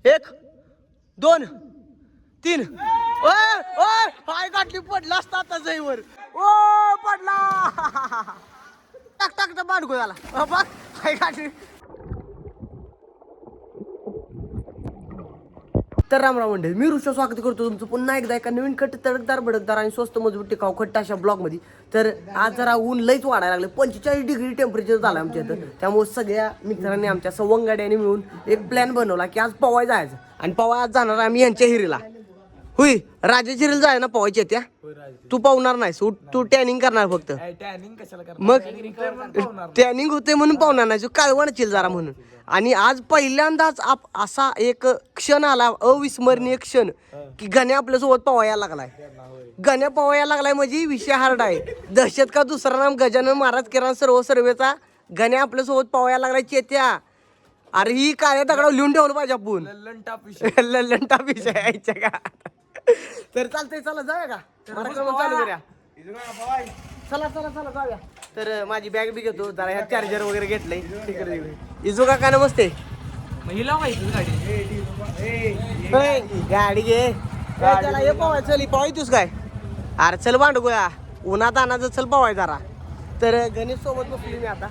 1 2 3 ओय ओय पाय गाठली पडला असता आता जईवर ओ पडला टाक टाक बांडगो झाला बघ पाय गाठली. तर रामराव मंडळी मी ऋषभ स्वागत करतो तुमचं पुन्हा एकदा एका नवीन खट्ट तडकदार भडकदार आणि स्वस्त मजबूत टिकाऊ खट्ट अशा ब्लॉगमध्ये. तर आज जरा ऊन लईच वाढायला लागले 45 डिग्री टेम्परेचर झालं आमच्या इथं. त्यामुळे सगळ्या मित्रांनी आमच्या सवंगाड्याने मिळून एक प्लॅन बनवला की आज पवाय जायचं आणि पवाय आज जाणार आम्ही यांच्या हिरीला. होय राजाच्या हिरीला जाय ना पवायच्या त्या तू पावणार नाहीस तू टॅनिंग करणार फक्त. मग टॅनिंग होते म्हणून पावणार नाही तू काळवणशील जरा म्हणून. आणि आज पहिल्यांदाच असा एक क्षण आला अविस्मरणीय क्षण की गण्या आपल्यासोबत पवायला लागलाय. गण्या पवायला लागलाय म्हणजे विषय हार्ड आहे. दहशत का दुसरा नाम गजानन महाराज किरण सर्वेचा गण्या आपल्यासोबत पवायला लागलाय चेत्या. अरे ही काळ्या दगडावर लिहून ठेवलं पाहिजे आपण लल्लन टापीस यायच्या का. तर चालतंय चला जाऊया का चालू करूया. चला चला चला जाऊया. तर माझी बॅग बी घेतो जरा ह्या चार्जर वगैरे घेतलंय तिकडे. इजू का काय नमस्ते गाडी घे त्याला हे पवाय चल पवाय तूच काय. अरे चल भांडगोया उन्हात आणायचं चल पवाय जरा. तर गणेश सोबत बसली मी आता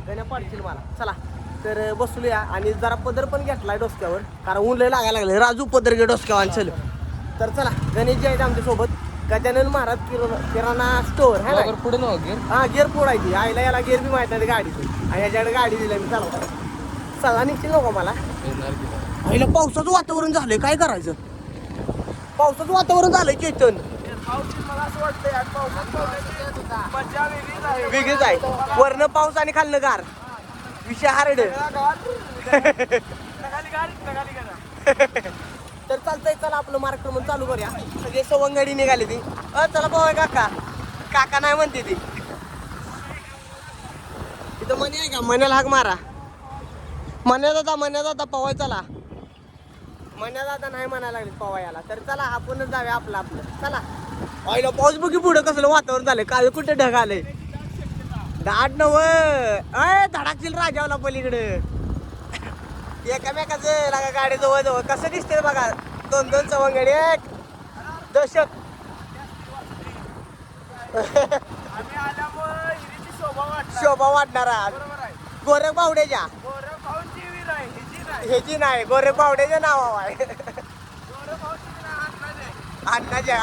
गण्या पाडशील मला. चला तर बसलूया आणि जरा पदर पण घेतलाय डोसक्यावर कारण ऊन लय लागायला लागले. राजू पदर घे डोसक्यावर चल. तर चला गणेश जे आहेत आमच्या सोबत गजानन महाराज किराणा स्टोअर है ना पुढे हा गेअर फोडायची आईला याला गेअर बी माहित नाही गाडीची आणि याच्याकडे गाडी दिली मी चालवता. सगळा निश्चित नको मला. आईला पावसाचं वातावरण झालंय काय करायचं. पावसाचं वातावरण झालंय चेतन वेगळीच आहे. वरनं पाऊस आणि खाल्लं गार विषय हार्ड. तर चालतंय चला आपलं मार्गक्रमण चालू करूया. सगळे सवंगडी निघाली ती चला पवाय काका काका नाही म्हणते ती. तिथं मनी आहे का मण्याला हाक मारा. मन्या दादा पवाय चला. मन्या दादा नाही म्हणायला लागले पवायला. तर चला आपणच जाऊया आपलं चला. आईला पाऊस बघी पुढं कसलं वातावरण झालंय काल कुठे ढग आलंय. दाट नव धडाकशील राजावला पलीकडे एकामेकाचं लागा गाडी जवळ जवळ कसं दिसते बघा. 2-2 सवंगडी एक दहशत. शोभा वाटणारा गोरख बावड्याच्या ह्याची नाही गोरख बावड्याच्या नावा आहे अण्णाच्या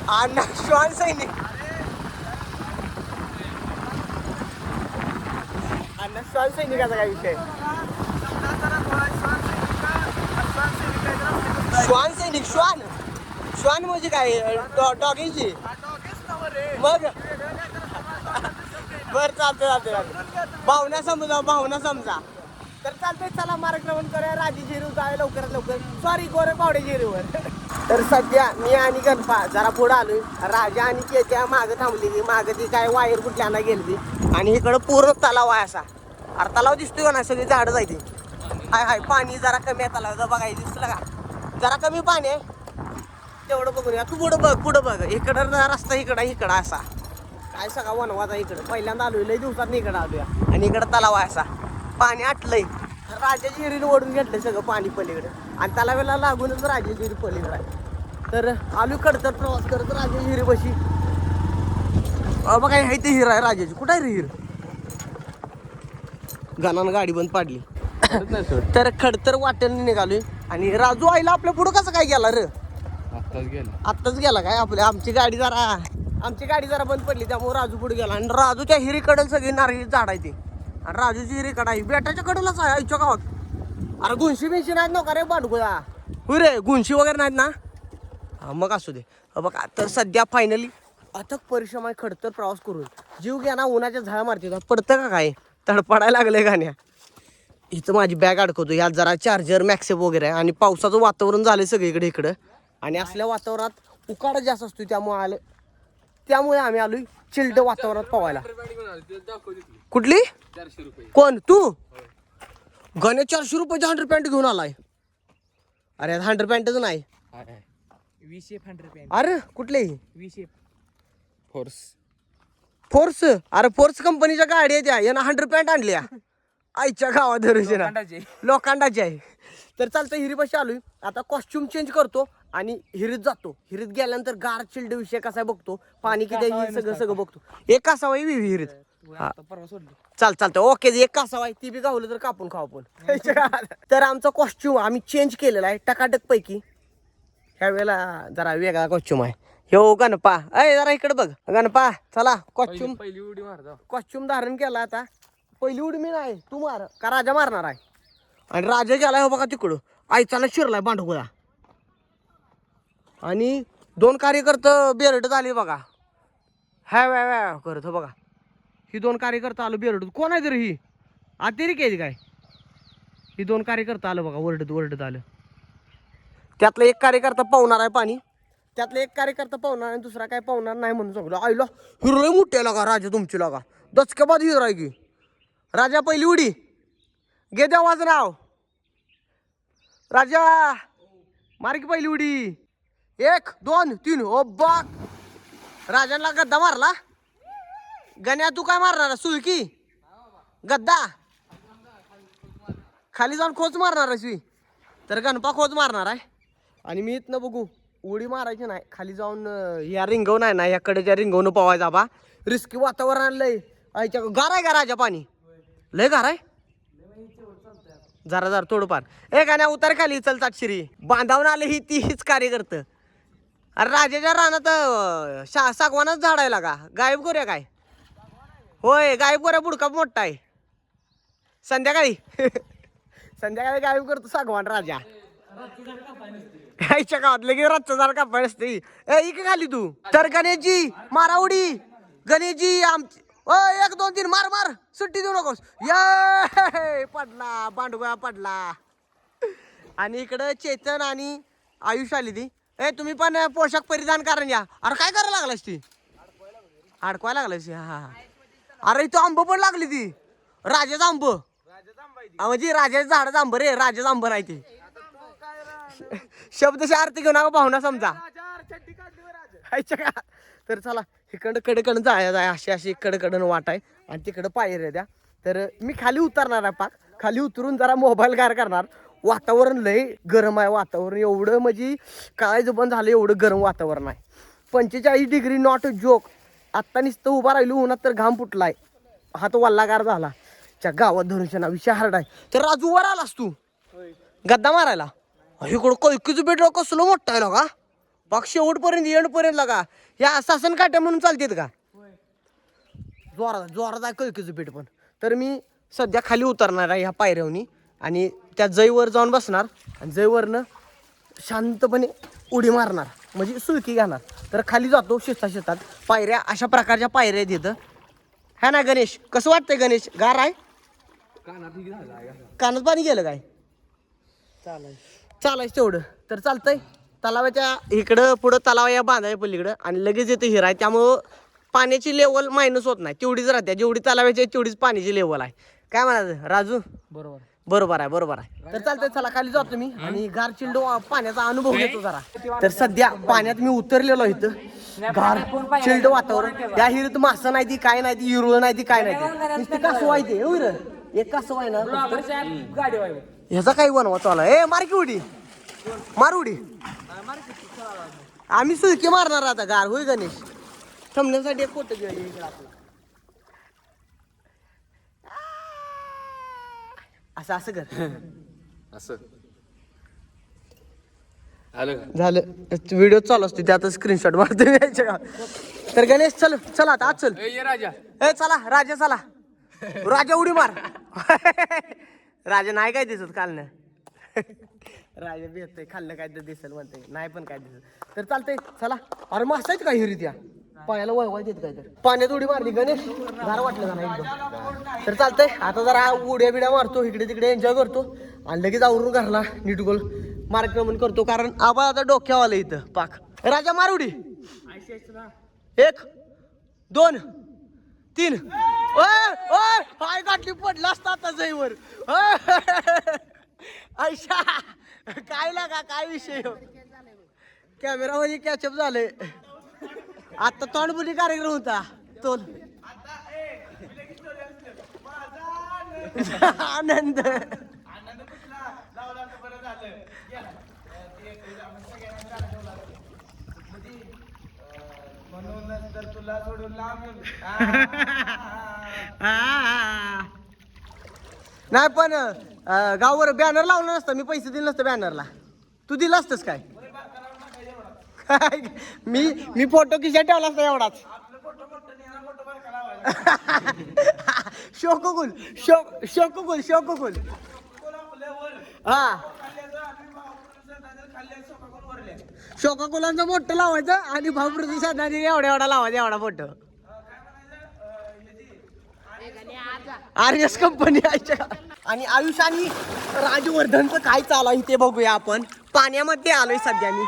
अण्णा श्वान सैनिक अण्णा श्वान सैनिकाचा काय विषय. श्वान सैनिक श्वान श्वान म्हणजे काय डॉगीची मग बर चालते भावना समजा. तर चालतंय चला मार्गक्रमण करूया राजी झिरू जाऊया लवकरात लवकर. सॉरी गोरे पावडे झिरूवर. तर सध्या मी आणि गणपा जरा पुढं आलोय. राजा आणि केत्या मागं थांबली ती मागं ती काय वायर कुठल्याना गेली आणि इकडं पूर्ण तलाव आहे असा. अरे तलाव दिसतोय का नाही सगळी झाडं जायची. हाय पाणी जरा कमी आहे तलाव बघायचं दिसलं का जरा कमी पाणी आहे तेवढं बघून या. तू पुढं बघ इकडं रस्ता इकडं असा काय सगळा वनवाचा इकडं पहिल्यांदा आलोय लय दिवसात इकडं आलोया. आणि इकडं तलाव आहे असा पाणी आटलंय. राजाची हिरीने ओढून घेतलंय सगळं पाणी पलीकडे आणि तलावाला लागूनच राजाची हिरी पलीकडे आहे. तर आलो खडतर प्रवास करत राजाची हिरी बशी बघा हे ते हिर आहे राजाची. कुठं आहे रे हिर गाण्यानं गाडी बंद पाडली. तर खडतर वाटेल निघालोय आणि राजू आईला आपल्या पुढं कसं काय गेला रे. आत्ताच गेला काय आमची गाडी जरा बंद पडली त्यामुळे राजू पुढे गेला. आणि राजूच्या हिरीकडे सगळी नारळी झाड आहे ते आणि राजूची हिरीकडे आहे बेटाच्या कडेलाच आहे आईच्या गावात. अरे गुंशी बिंशी नाहीत नका रे बांडगोळा हो रे गुंशी वगैरे नाहीत ना. हा मग असू दे बघा. तर सध्या फायनली अथक परिश्रम आहे खडतर प्रवास करून जीव घ्या ना उन्हाच्या झाडा मारते पडतं का काय तडपडायला लागलंय गाण्या. इथं माझी बॅग अडकवतो यात जरा चार्जर मॅक्सेप वगैरे आहे आणि पावसाचं वातावरण झालंय सगळीकडे इकडं आणि असल्या वातावरणात उकाडा जास्त असतो त्यामुळे आम्ही आलोय चिल्ड वातावरणात पवायला. कुठली कोण तू गणे 400 रुपयाची 100 पॅन्ट घेऊन आलाय. अरे 100 पॅन्टच नाही अरे कुठले फोर्स अरे फोर्स कंपनीच्या गाडी आहे त्या यानं 100 पॅन्ट आणल्या. आईच्या गावात धरूचे ना लोखंडाचे. लोखंडाची आहे. तर चालतं हिरीपाशी आलोय आता. कॉस्ट्युम चेंज करतो आणि हिरीत जातो. हिरीत गेल्यानंतर गार चिल्ड विषय कसा आहे बघतो. पाणी किती आहे हे सगळं बघतो. एक कासावा आहे हिरीत. परवा सोडली. चालतं ओके. एक कासावा आहे ती बी गावलं तर कापून खाऊ आपण. तर आमचा कॉस्ट्युम आम्ही चेंज केलेला आहे टकाटक पैकी. ह्या वेळेला जरा वेगळा कॉस्ट्युम आहे. हो गणपा अय जरा इकडे बघ गणपा. चला कॉस्ट्युम पहिली उडी मारतो. कॉस्ट्युम धारण केला आता. पहिली उडी मी नाही तू मार का राजा मारणार आहे. आणि राजा गेलाय हो बघा तिकडं. आईचाला शिरलाय बांडगुळा. आणि 2 कार्यकर्ते बेरड झाले बघा. ह्या करत हो बघा. ही 2 कार्यकर्ते आलो बेरड. कोण आहे तरी ही अतिरिक्त आहे काय. ही 2 कार्यकर्ते आलं बघा ओरडत आलं. त्यातला एक कार्यकर्ता पावणार आहे पाणी. त्यातला एक कार्यकर्ता पावणार आणि दुसरा काय पावणार नाही म्हणून सांगलो. आईला हिरोय मोठ्या लागा राजा तुमची लागा. दचक्याबाद हिरो आहे की राजा. पहिली उडी घे द्या माझं नाव राजा. मार की पहिली उडी. 1 2 3 ओ बाक. राजांना गद्दा मारला. गण्या तू काय मारणार सुळकी गद्दा खाली जाऊन खोच मारणार आहे. तर गणपा खोच मारणार आहे. आणि मी इथनं बघू उडी मारायची नाही. खाली जाऊन या रिंगव नाही ना याकडेच्या रिंगवनं पवायचा बा. रिस्की वातावरण लय. आईच्या गार आहे का राजा पाणी लय गार आहे. जरा थोडंफार ए गाण्या उतार खाली चल ताटशिरी. बांधावून आले ही तीच कार्यकर्ते. अरे राजाच्या रानात सागवानच झाडायला का गायब करूया काय. होय गायब करूया. बुडका मोठा आहे. संध्याकाळी संध्याकाळी गायब करतो सागवान राजा. आईच्या गावात लगेच रातचं झाड कापाय नसते. इकडे खाली तू. तर गणेशजी मारा उडी. गणेशजी आमची 1 2 3 मार सुट्टी देऊ नकोस. ये पडला बांडगोळा पडला. आणि इकडं चेतन आणि आयुष आली ती. तुम्ही पण पोशाख परिधान करून या. अरे काय करायला लागलास ती अडकवायला लागलास. हा अरे इथं आंब पण लागली ती. राजाचा आंब म्हणजे राजाचं झाडाचं आंब रे. राजाचं आंब नाही ते. शब्दशी आरती घेऊन भावना समजा. तर चला इकडं कडकडन जाय अशी कडकडन वाट आहे. आणि तिकडं पायऱ्या द्या. तर मी खाली उतरणार आहे पाक. खाली उतरून जरा मोबाईल गार करणार. वातावरण लय गरम आहे. वातावरण एवढं म्हणजे काय जबन झालं एवढं गरम वातावरण आहे. 45 डिग्री नॉट अ जोक. आत्ता नुसतं उभा राहिलो उन्हात तर घाम फुटलाय. हात वल्लागार झाला. च्या गावात धनुष्य ना विषय हार्ड आहे. तर राजू वर आलास तू गद्दा मारायला. इकडं कैकीचं बेट कसलं मोठं आहे का. पाक शेवटपर्यंत एंडपर्यंत लागा. या शासन काट्या म्हणून चालतेत का. जोरात आहे कैकीचं बेट पण. तर मी सध्या खाली उतरणार आहे ह्या पायऱ्यावनी. आणि त्या जयवर जाऊन बसणार. आणि जयवरनं शांतपणे उडी मारणार म्हणजे सुळकी घेणार. तर खाली जातो शेतात. पायऱ्या अशा प्रकारच्या पायऱ्या आहेत इथं. हा ना गणेश कसं वाटतंय गणेश. गार आहे कानात पाणी गेलं काय. चालायचं तेवढं तर चालतंय. तलावाच्या इकडं पुढं तलाव या बांधाय पलीकडं. आणि लगेच येतं हिरा आहे. त्यामुळं पाण्याची लेवल मायनस होत नाही. तेवढीच राहते. जेवढी तलावाची आहे तेवढीच पाण्याची लेवल आहे. काय म्हणायचं राजू. बरोबर आहे. तर चालतंय चला खाली जातो मी. आणि गार चिल्ड पाण्याचा अनुभव घेतो जरा. तर सध्या पाण्यात मी उतरलेलो इथं. गार चिल्ड वातावरण. या हिरीत मासा नाही ती काय नाही ती हिरवळ नाही ती काय नाही ती नुसती कासव आहे ते. एक कासव आहे ना ह्याचा काही बनवा चालला. मार की उडी मार उडी. आम्ही सुळकी मारणार आता गार होय गणेश. थांबण्यासाठी एक फोटो घेऊया इकडे आपला. असं कर असं झालं. व्हिडिओ चालू असते त्यात स्क्रीनशॉट मारतो. तर गणेश चल आता आज चल. राजा चला राजा चला. राजा उडी मार. राजा नाही काय दिसत खाल्लं. राजा भेटतोय खाल्लं काय तर दिसेल म्हणते नाही पण काय दिसत. तर चालतंय चला. अरे मासा आहेत काय हिरी त्या पायाला वळवाय देत काय तर. पाण्यात उडी मारली गणेश गार वाटलं का नाही एकदम. तर चालतंय आता जरा उड्या बिड्या मारतो इकडे तिकडे एन्जॉय करतो. आणि लगेच आवरून घरला नीट गोल मार्गक्रमण करतो. कारण आबा आता डोक्यावर आलं इथं पाक. राजा मार उडी. 1 2 3. हाय गाठली पडला असता आता जईवर. आयशा काय लागा काय विषय. कॅमेरा मध्ये कॅचअप झालंय. आता तोंडबुली कार्यक्रम होता तो. आनंद म्हणूनच तर तुला सोडून लांब नाही पण गावावर बॅनर लावलं नसतं मी पैसे दिले नसतं बॅनरला तू दिलं असतंस काय मी फोटो खिशात ठेवला असता एवढाच शोकुल शोकुल हा शोकाकुलांचं मोठं लावायचं आणि भाऊप्रती साधनाने एवढा लावायचा एवढा फोटो आर्यस कंपनी आणि आयुष आणि राजवर्धनचं काय चालू आहे ते बघूया आपण पाण्यामध्ये आलोय सध्या मी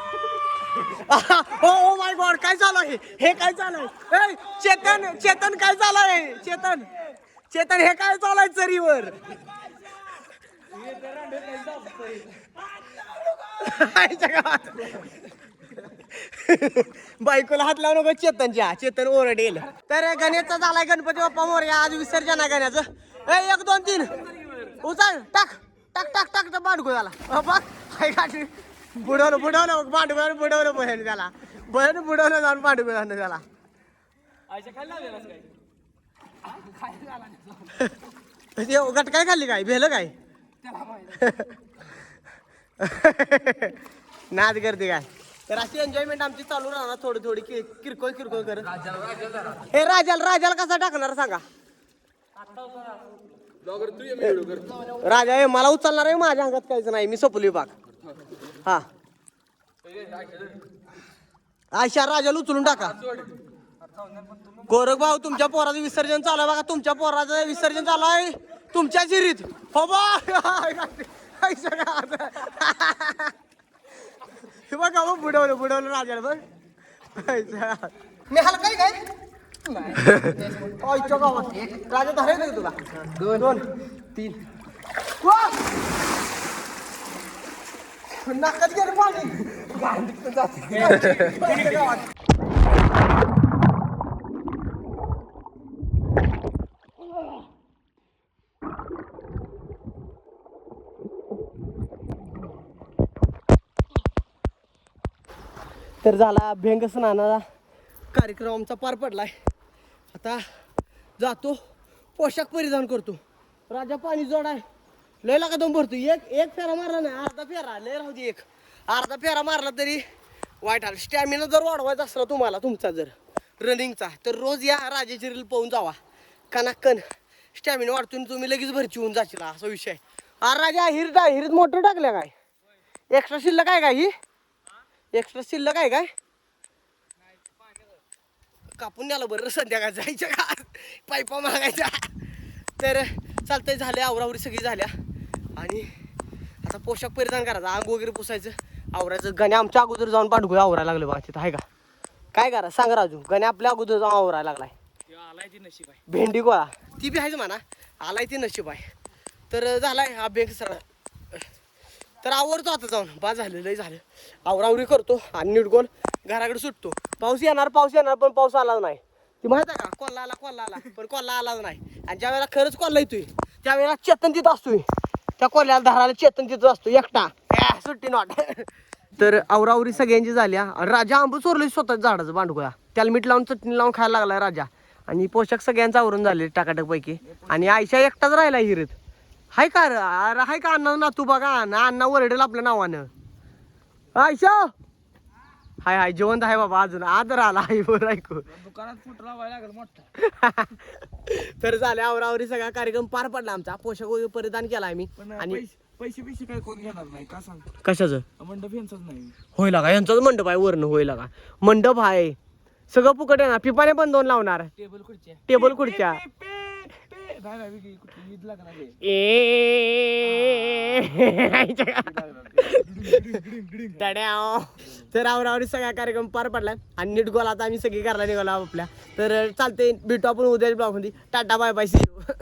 ओ माय गॉड काय चालू आहे हे काय चालू आहे चेतन काय चालू आहे चेतन हे काय चालू आहे चरीवर बायकोला हात लावू नको चेतन ओरडेल तर गणेशचा झालाय गणपती बाप्पा मोरया आज विसर्जन आहे गण्याचं 1 2 3 उचल टाक तर बांडगो झाला बघ बुडवलं बुडवलं बहीण त्याला बहीण बुडवलं जाऊन बांडगो झालं त्याला गट काय खाल्ली काय भेलं काय नाद करते काय तर अशी एन्जॉयमेंट आमची चालू राहणार थोडी किरकोळ करत हे राजाला कसा टाकणार सांगा राजा हे मला उचलणार आहे माझ्या अंगात काहीच नाही मी सपली बाग हा आयशा राजाला उचलून टाका गोरख भाऊ तुमच्या पोराचं विसर्जन चालू आहे बघा तुमच्या पोराचं विसर्जन चालू आहे तुमच्या जिरीत हो बघा बुडवलं राजाला बघ मी हलकाय काय गावात राजा धरायचं तुला 2 3 नाकाच गेलं पाणी तर झाला अभ्यंग स्नानाचा कार्यक्रम आमचा पार पडलाय आता जातो पोशाख परिधान करतो राजा पाणी जोड आहे लय लागा दम भरतो एक फेरा मारला नाही अर्धा फेरा लय राहू दे अर्धा फेरा मारला तरी वाईट आलं स्टॅमिना जर वाढवायचा असला तुम्हाला तुमचा जर रनिंगचा तर रोज या राजाची रील पाहून जावा कनाकन स्टॅमिना वाढतो तुम्ही लगेच भरची होऊन जाशील असा विषय अरे राजा हिरीत मोटर टाकल्या काय एक्स्ट्रा शिल्लक आहे ही एक्स्ट्रा शिल्लक आहे काय कापून द्याला बरं संध्याकाळ जायच्या का पायपा मागायच्या तर चालतंय झाल्या आवरावरी सगळी झाल्या आणि आता पोशाख परिधान करायचा अंग वगैरे पुसायचं आवरायचं गण्या आमच्या अगोदर जाऊन पांडगो आवरायला लागलं बघा तिथं आहे का काय करा सांग राजू गण्या आपल्या अगोदर जाऊन आवरायला लागलाय भेंडी गोळा ती बी आहेच म्हणा आलाय ती नशीब आहे तर झालाय अभ्यंग सगळा तर आवरतो आता जाऊन बा झालं लय झालं आवरावरी करतो आणि नीटगोल घराकडे सुटतो पाऊस येणार पण पाऊस आला नाही ती माहिती आहे का कोल्हा आला पण कोल्हा आलाच नाही आणि ज्या वेळेला खरंच कोल्हा येतोय त्यावेळेला चेतन तिथं असतोय त्या कोल्ह्याला धरायला चेतन तिथं असतो एकटा सुट्टी नॉट तर आवरावरी सगळ्यांची झाल्या राजा आंब चोरले स्वतः झाडाचं बांडगोळा त्याला मीठ लावून चटणी लावून खायला लागलाय राजा आणि पोशाख सगळ्यांचं आवरून झाले टाकाटक पैकी आणि आयशा एकटाच राहिला हिरीत हाय का अरे हाय का अण्णा ना तू बघा अण्णा वरडेल आपल्या नावानं आयशा हाय जेवण आहे बाबा अजून आदर आला आहे बरं ऐकू दुकानात फुट लावायला लागेल मोठा तर झाले आवरावरी सगळा कार्यक्रम पार पडला आमचा पोशाख वगैरे परिधान केला आम्ही आणि पैसे काय कोण घेणार नाही का सांग कशाचं मंडप यांचाच नाही होय लागा यांचाच मंडप आहे वरण होय लागा मंडप आहे सगळं फुकट आहे ना पिपाने पण 2 लावणार टेबल खुर्च्या तर आवरावरी सगळा कार्यक्रम पार पडलाय आणि नीट गोल आता आम्ही सगळी करायला निघालो आपल्या तर चालते भेटू आपण उद्या ब्लॉग मध्ये tata bye bye see you